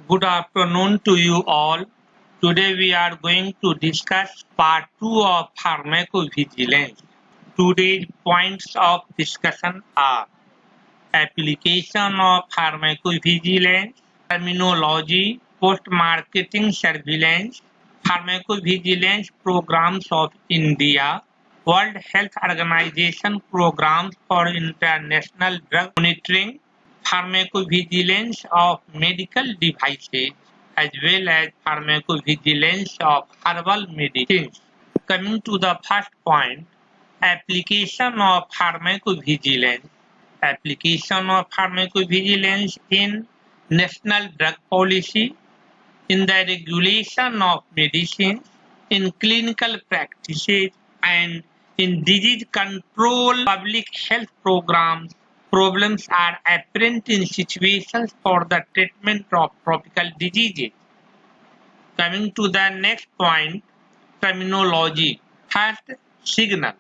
Good afternoon to you all. Today we are going to discuss part 2 of pharmacovigilance. Today's points of discussion are application of pharmacovigilance, terminology, post-marketing surveillance, pharmacovigilance programs of India, World Health Organization programs for international drug monitoring, pharmacovigilance of medical devices, as well as pharmacovigilance of herbal medicines. Coming to the first point, application of pharmacovigilance. Application of pharmacovigilance in national drug policy, in the regulation of medicines, in clinical practices, and in disease control public health programs. Problems are apparent in situations for the treatment of tropical diseases. Coming to the next point, terminology. First, signal.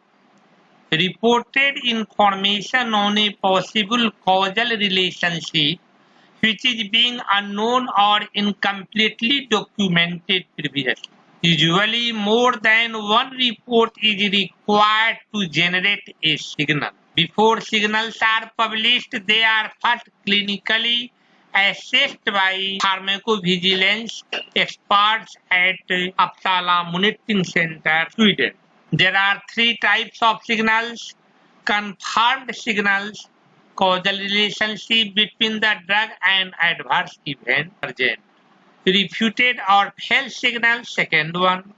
Reported information on a possible causal relationship which is being unknown or incompletely documented previously. Usually more than one report is required to generate a signal. Before signals are published, they are first clinically assessed by pharmacovigilance experts at Uppsala Monitoring Center, Sweden. There are three types of signals: confirmed signals, causal relationship between the drug and adverse event present; refuted or false signals, second one,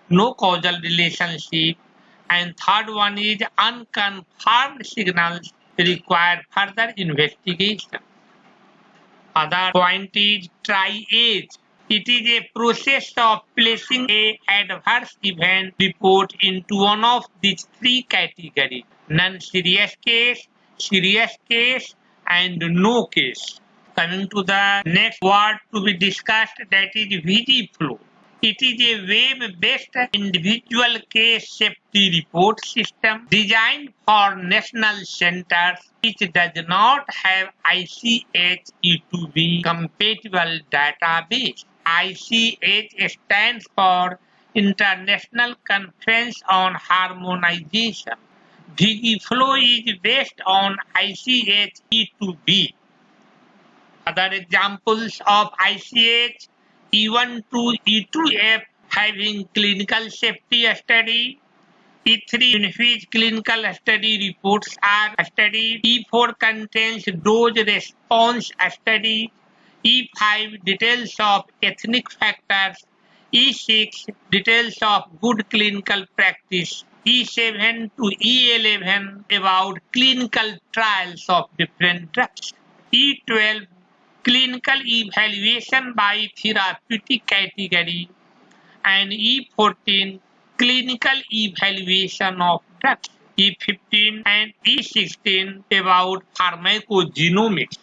no causal relationship; and third one is unconfirmed signals, require further investigation. Other point is triage. It is a process of placing a adverse event report into one of these three categories: non-serious case, serious case, and no case. Coming to the next word to be discussed, that is VG-Flow. It is a web-based individual case safety report system designed for national centers which does not have ICH E2B compatible database. ICH stands for International Conference on Harmonization. VG-Flow is based on ICH E2B. Other examples of ICH: E1 to E2F having clinical safety study, E3 in which clinical study reports are studied, E4 contains dose response study, E5 details of ethnic factors, E6 details of good clinical practice, E7 to E11 about clinical trials of different drugs, E12 clinical evaluation by therapeutic category, and E14 clinical evaluation of drugs, E15 and E16 about pharmacogenomics.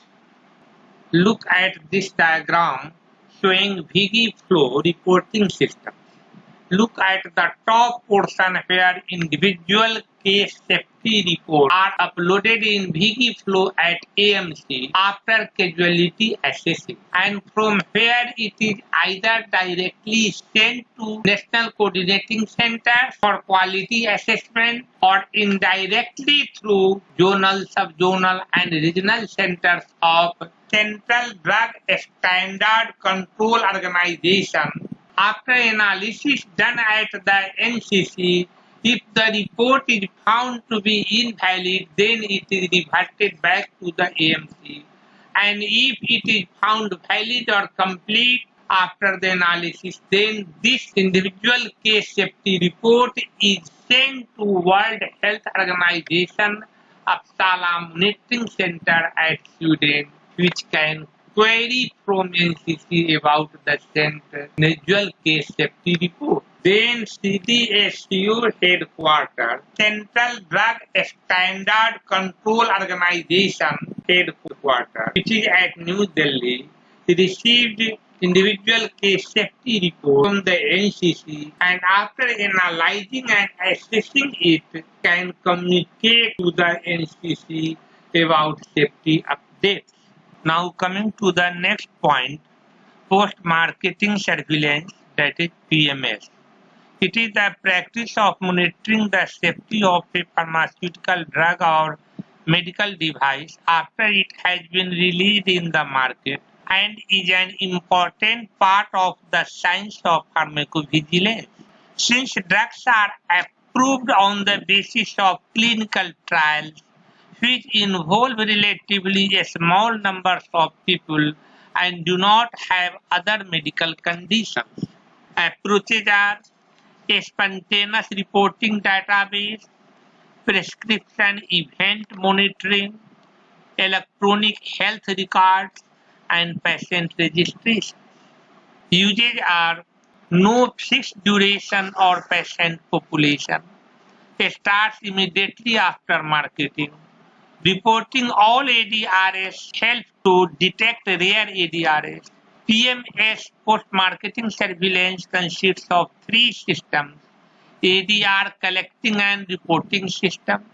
Look at this diagram showing VG-Flow reporting system. Look at the top portion where individual case safety reports are uploaded in VG-Flow at AMC after casualty assessing, and from where it is either directly sent to National Coordinating Centers for quality assessment or indirectly through zonal, subzonal, and regional centers of Central Drug Standard Control Organization. After analysis done at the NCC, if the report is found to be invalid, then it is reverted back to the AMC. And if it is found valid or complete after the analysis, then this individual case safety report is sent to World Health Organization Uppsala Monitoring Center at Sweden, which can query from NCC about the sent individual case safety report. Then CDSCO headquarters, Central Drug Standard Control Organization headquarters, which is at New Delhi, received individual case safety report from the NCC, and after analyzing and assessing it, can communicate to the NCC about safety updates. Now coming to the next point, post-marketing surveillance, that is PMS. It is the practice of monitoring the safety of a pharmaceutical drug or medical device after it has been released in the market and is an important part of the science of pharmacovigilance. Since drugs are approved on the basis of clinical trials, which involve relatively a small numbers of people and do not have other medical conditions. Approaches are a spontaneous reporting database, prescription event monitoring, electronic health records, and patient registration. Uses are no fixed duration or patient population. Starts immediately after marketing. Reporting all ADRs helps to detect rare ADRs. PMS post-marketing surveillance consists of three systems: ADR collecting and reporting system,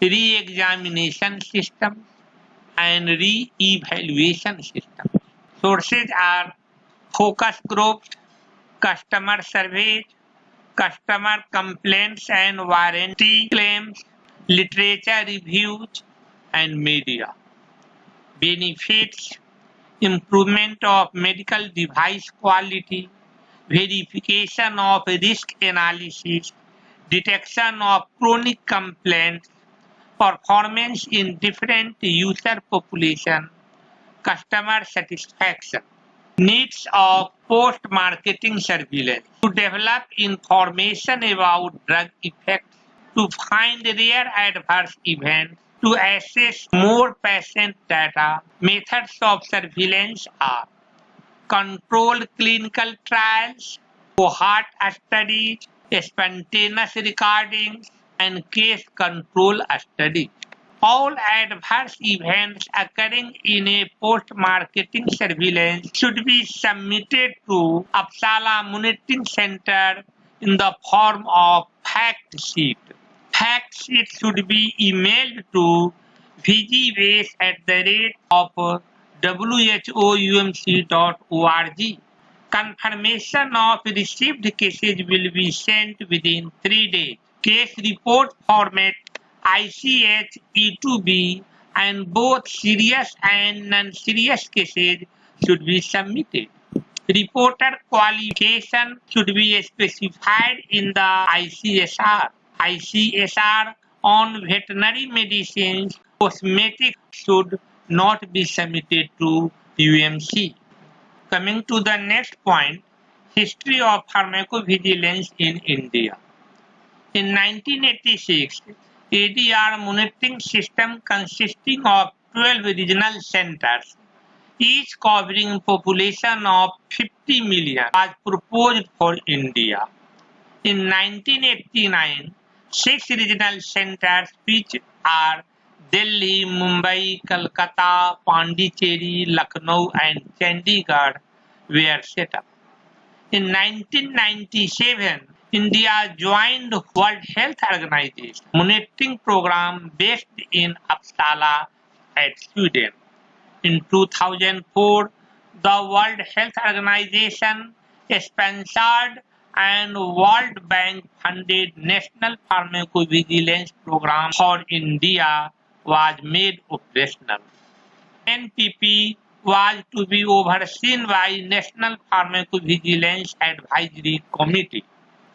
re-examination system, and re-evaluation system. Sources are focus groups, customer surveys, customer complaints and warranty claims, literature reviews, and media. Benefits: improvement of medical device quality, verification of risk analysis, detection of chronic complaints, performance in different user population, customer satisfaction. Needs of post-marketing surveillance: to develop information about drug effects, to find rare adverse events, to assess more patient data. Methods of surveillance are controlled clinical trials, cohort studies, spontaneous recordings, and case control studies. All adverse events occurring in a post-marketing surveillance should be submitted to Uppsala Monitoring Center in the form of fact sheet. Fact sheet should be emailed to vgbase@whoumc.org. Confirmation of received cases will be sent within 3 days. Case report format ICH E2B and both serious and non-serious cases should be submitted. Reporter qualification should be specified in the ICSR. ICSR on veterinary medicines, cosmetics should not be submitted to UMC. Coming to the next point, history of pharmacovigilance in India. In 1986, ADR monitoring system consisting of 12 regional centers, each covering population of 50 million, was proposed for India. In 1989, 6 regional centers, which are Delhi, Mumbai, Kolkata, Pondicherry, Lucknow, and Chandigarh, were set up. In 1997, India joined World Health Organization monitoring program based in Uppsala at Sweden. In 2004, the World Health Organization sponsored and World Bank funded National Pharmacovigilance Program for India was made operational. NPP was to be overseen by National Pharmacovigilance Advisory Committee.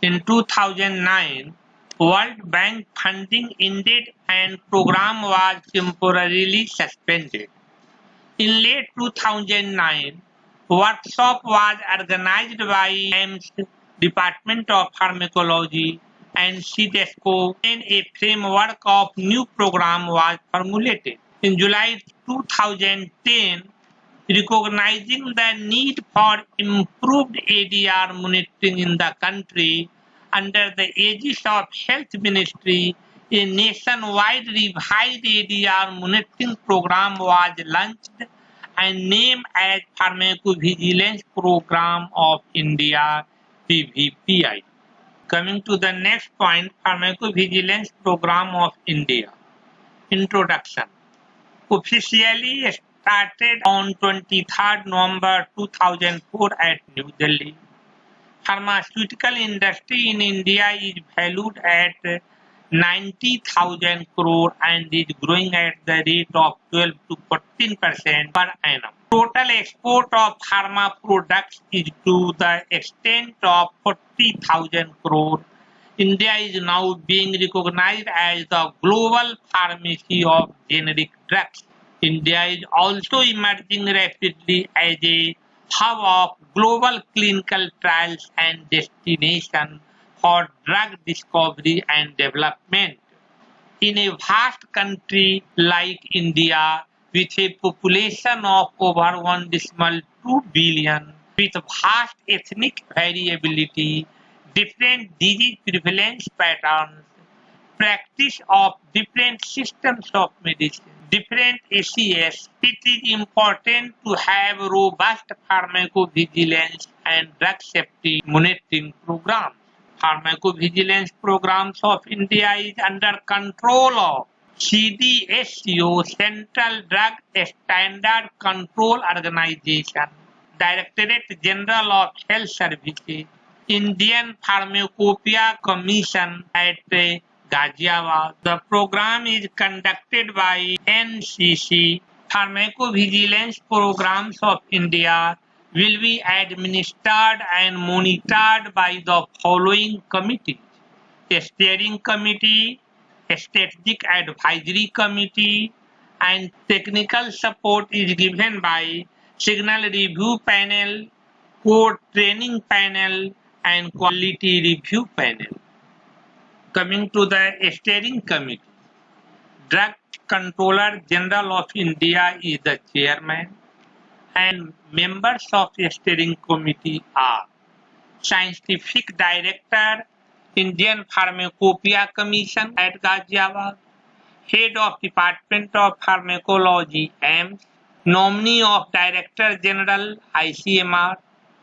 In 2009, World Bank funding ended and program was temporarily suspended. In late 2009, workshop was organized by AIIMS, Department of Pharmacology, and CDSCO, and a framework of new program was formulated. In July 2010, recognizing the need for improved ADR monitoring in the country, under the aegis of Health Ministry, a nationwide revised ADR monitoring program was launched and named as Pharmacovigilance Program of India, PVPI. Coming to the next point, Pharmacovigilance Program of India. Introduction. Officially started on 23rd November 2004 at New Delhi. Pharmaceutical industry in India is valued at 90,000 crore and is growing at the rate of 12 to 14% per annum. Total export of pharma products is to the extent of 40,000 crore. India is now being recognized as the global pharmacy of generic drugs. India is also emerging rapidly as a hub of global clinical trials and destination for drug discovery and development. In a vast country like India, with a population of over 1.2 billion, with vast ethnic variability, different disease prevalence patterns, practice of different systems of medicine, different ACS, it is important to have robust pharmacovigilance and drug safety monitoring programs. Pharmacovigilance programs of India is under control of CDSCO, Central Drug Standard Control Organization, Directorate General of Health Services, Indian Pharmacopoeia Commission at Ghaziabad. The program is conducted by NCC. Pharmacovigilance programs of India will be administered and monitored by the following committees: a steering committee, a strategic advisory committee, and technical support is given by signal review panel, code training panel, and quality review panel. Coming to the steering committee, Drug Controller General of India is the chairman, and members of the steering committee are Scientific Director, Indian Pharmacopoeia Commission at Ghaziabad, Head of Department of Pharmacology, AIIMS, Nominee of Director General, ICMR,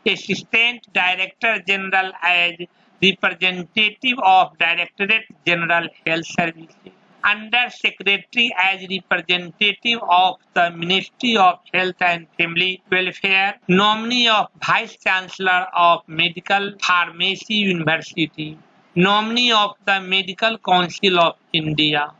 Assistant Director General as Representative of Directorate General Health Services, Under Secretary as representative of the Ministry of Health and Family Welfare, nominee of Vice Chancellor of Medical Pharmacy University, nominee of the Medical Council of India,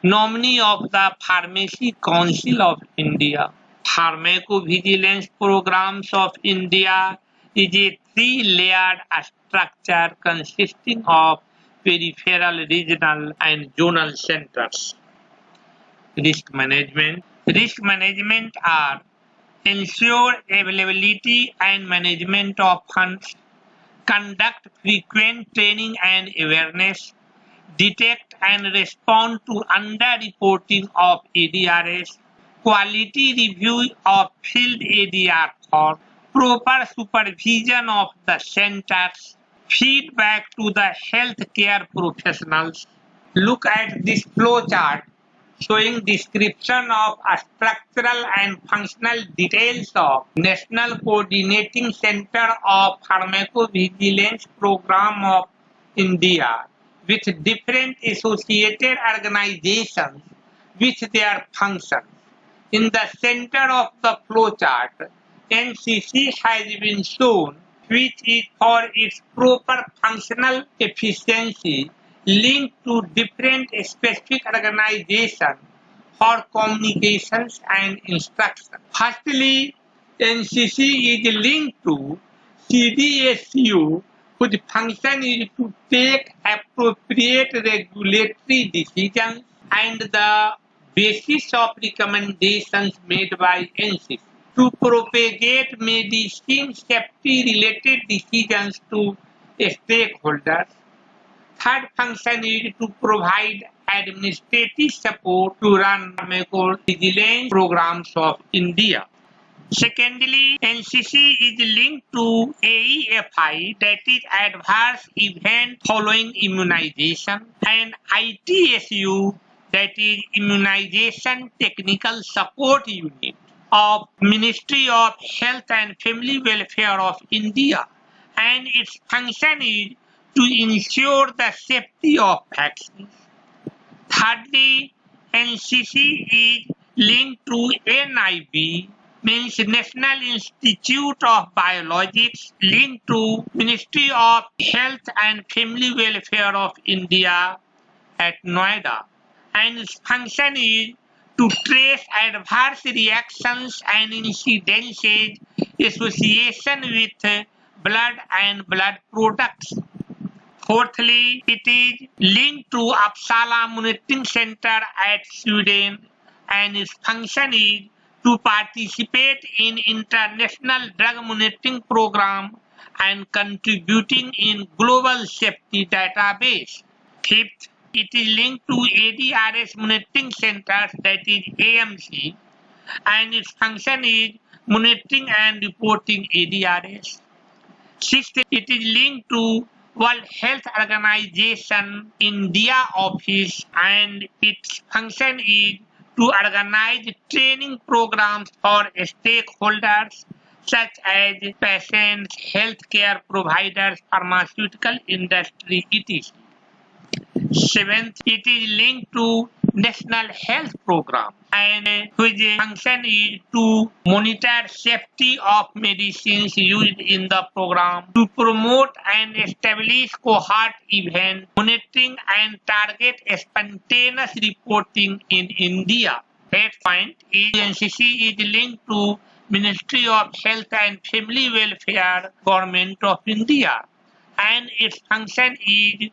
nominee of the Pharmacy Council of India. Pharmacovigilance programs of India is a three-layered structure consisting of peripheral, regional, and zonal centers. Risk management. Risk management are ensure availability and management of funds, conduct frequent training and awareness, detect and respond to underreporting of ADRS, quality review of field ADR for proper supervision of the centers, feedback to the healthcare professionals. Look at this flow chart showing description of structural and functional details of National Coordinating Center of Pharmacovigilance Program of India with different associated organizations with their functions. In the center of the flow chart, NCC has been shown, which is for its proper functional efficiency linked to different specific organizations for communications and instruction. Firstly, NCC is linked to CDSCO, whose function is to take appropriate regulatory decisions and the basis of recommendations made by NCC to propagate medicine safety related decisions to stakeholders. Third function is to provide administrative support to run pharmacovigilance programs of India. Secondly, NCC is linked to AEFI, that is Adverse Event Following Immunization, and ITSU, that is Immunization Technical Support Unit of Ministry of Health and Family Welfare of India, and its function is to ensure the safety of vaccines. Thirdly, NCC is linked to NIB, means National Institute of Biologics, linked to Ministry of Health and Family Welfare of India at Noida, and its function is to trace adverse reactions and incidences association with blood and blood products. Fourthly, it is linked to Uppsala Monitoring Center at Sweden, and its function is to participate in international drug monitoring program and contributing in global safety database. Fifth, it is linked to ADRS monitoring centers, that is AMC, and its function is monitoring and reporting ADRS. Sixth, it is linked to World Health Organization India office, and its function is to organize training programs for stakeholders such as patients, healthcare providers, pharmaceutical industry, etc. Seventh, it is linked to National Health Program, and whose function is to monitor safety of medicines used in the program, to promote and establish cohort event monitoring and target spontaneous reporting in India. Eighth point is NCC is linked to Ministry of Health and Family Welfare, Government of India, and its function is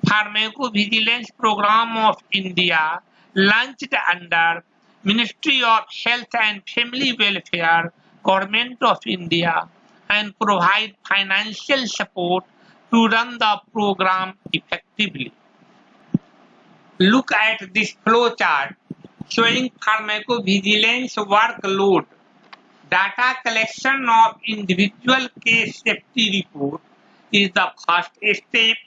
Pharmacovigilance Program of India, launched under Ministry of Health and Family Welfare, Government of India, and provide financial support to run the program effectively. Look at this flow chart showing pharmacovigilance workload. Data collection of individual case safety report is the first step.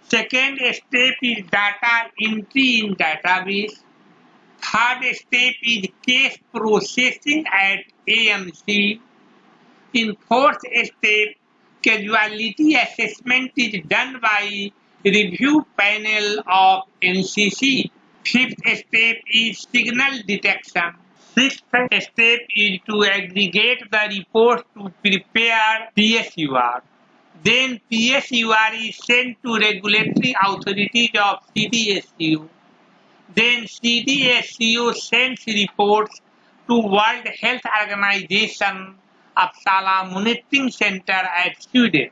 Second step is data entry in database. Third step is case processing at AMC. In fourth step, casualty assessment is done by review panel of NCC. Fifth step is signal detection. Sixth step is to aggregate the report to prepare PSUR. Then PSUR is sent to regulatory authorities of CDSCO. Then CDSCO sends reports to World Health Organization Uppsala Monitoring Center at Sweden.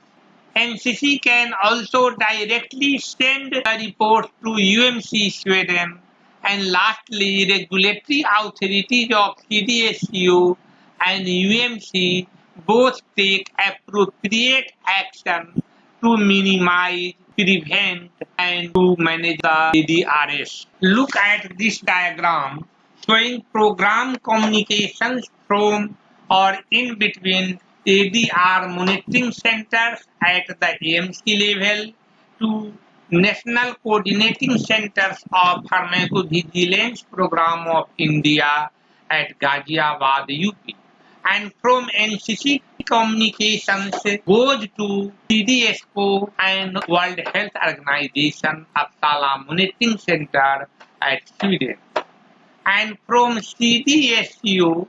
NCC can also directly send the report to UMC Sweden. And lastly, regulatory authorities of CDSCO and UMC both take appropriate action to minimize, prevent, and to manage the ADRS. Look at this diagram showing program communications from or in between ADR monitoring centers at the AMC level to National Coordinating Centers of Pharmacovigilance Program of India at Ghaziabad, UP. And from NCC communications goes to CDSCO and World Health Organization Uppsala Monitoring Center at Sweden. And from CDSCO,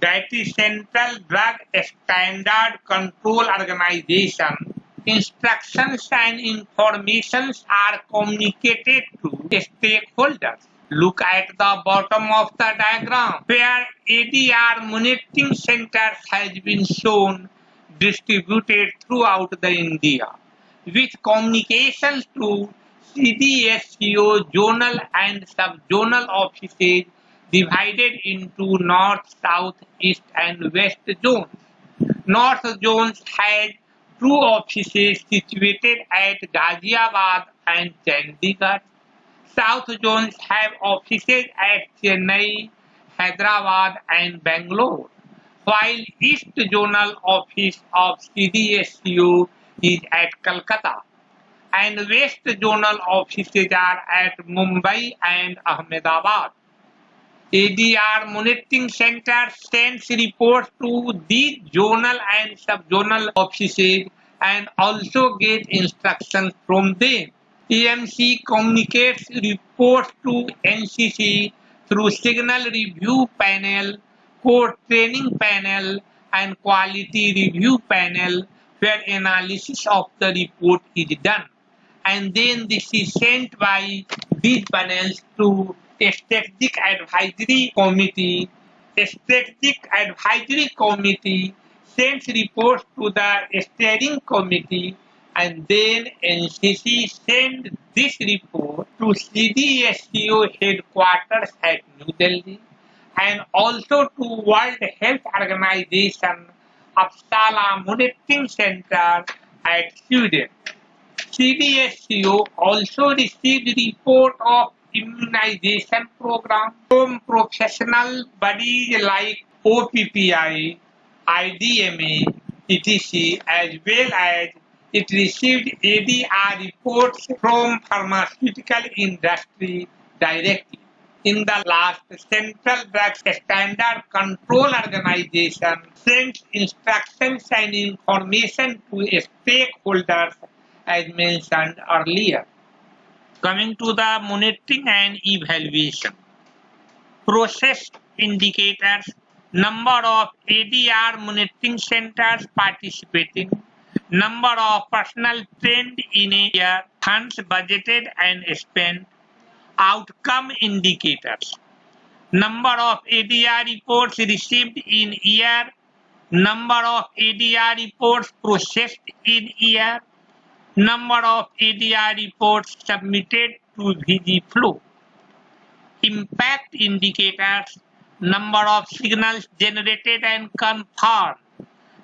that is Central Drug Standard Control Organization, instructions and informations are communicated to stakeholders. Look at the bottom of the diagram where ADR monitoring centers has been shown distributed throughout the India with communications to CDSCO zonal and sub-zonal offices divided into north, south, east and west zones. North zones had 2 offices situated at Ghaziabad and Chandigarh. South zones have offices at Chennai, Hyderabad and Bangalore, while East Zonal Office of CDSCO is at Calcutta, and West Zonal offices are at Mumbai and Ahmedabad. ADR monitoring center sends reports to these zonal and sub-zonal offices and also get instructions from them. AMC communicates reports to NCC through signal review panel, code training panel, and quality review panel, where analysis of the report is done. And then this is sent by these panels to a strategic advisory committee. A strategic advisory committee sends reports to the steering committee, and then NCC sends this report to CDSCO headquarters at New Delhi and also to World Health Organization Uppsala Monitoring Center at Sweden. CDSCO also received report of immunization program from professional bodies like OPPI, IDMA, etc., as well as it received ADR reports from pharmaceutical industry directly. In the last, Central Drug Standard Control Organization sends instructions and information to stakeholders as mentioned earlier. Coming to the monitoring and evaluation. Process indicators, number of ADR monitoring centers participating, number of personnel trained in a year, funds budgeted and spent, outcome indicators, number of ADR reports received in year, number of ADR reports processed in year, number of ADR reports submitted to VGFlow, impact indicators, number of signals generated and confirmed,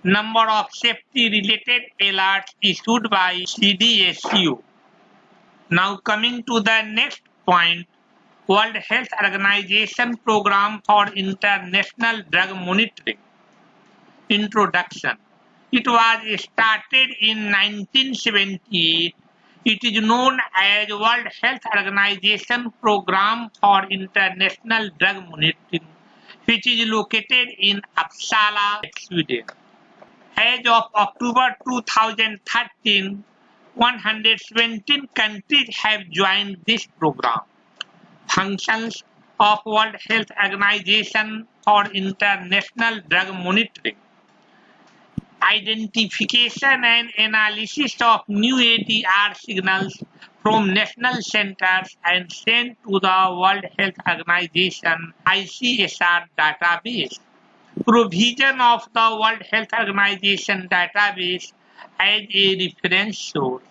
number of safety-related alerts issued by CDSCO. Now coming to the next point, World Health Organization Program for International Drug Monitoring. Introduction. It was started in 1978. It is known as World Health Organization Program for International Drug Monitoring, which is located in Uppsala, Sweden. As of October 2013, 117 countries have joined this program. Functions of World Health Organization for International Drug Monitoring. Identification and analysis of new ADR signals from national centers and sent to the World Health Organization ICSR database. Provision of the World Health Organization database as a reference source.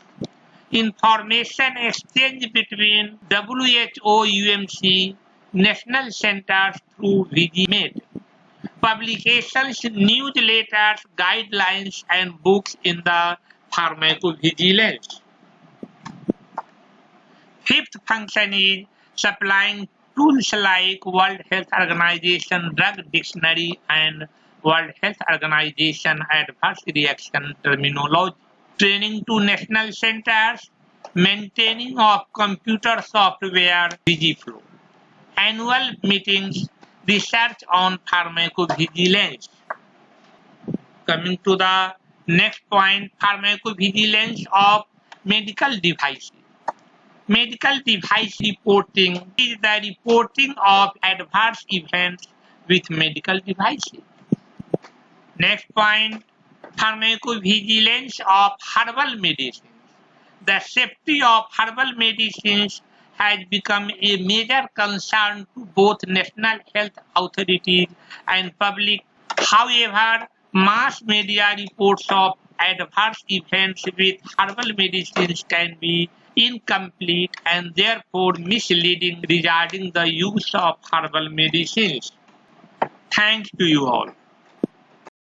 Information exchange between WHO UMC national centers through VGMed. Publications, newsletters, guidelines, and books in the pharmacovigilance. Fifth function is supplying tools like World Health Organization Drug Dictionary and World Health Organization Adverse Reaction Terminology. Training to national centers, maintaining of computer software VGFlow. Annual meetings, research on pharmacovigilance. Coming to the next point, pharmacovigilance of medical devices. Medical device reporting is the reporting of adverse events with medical devices. Next point, pharmacovigilance of herbal medicines. The safety of herbal medicines has become a major concern to both national health authorities and public. However, mass media reports of adverse events with herbal medicines can be incomplete and therefore misleading regarding the use of herbal medicines. Thanks to you all.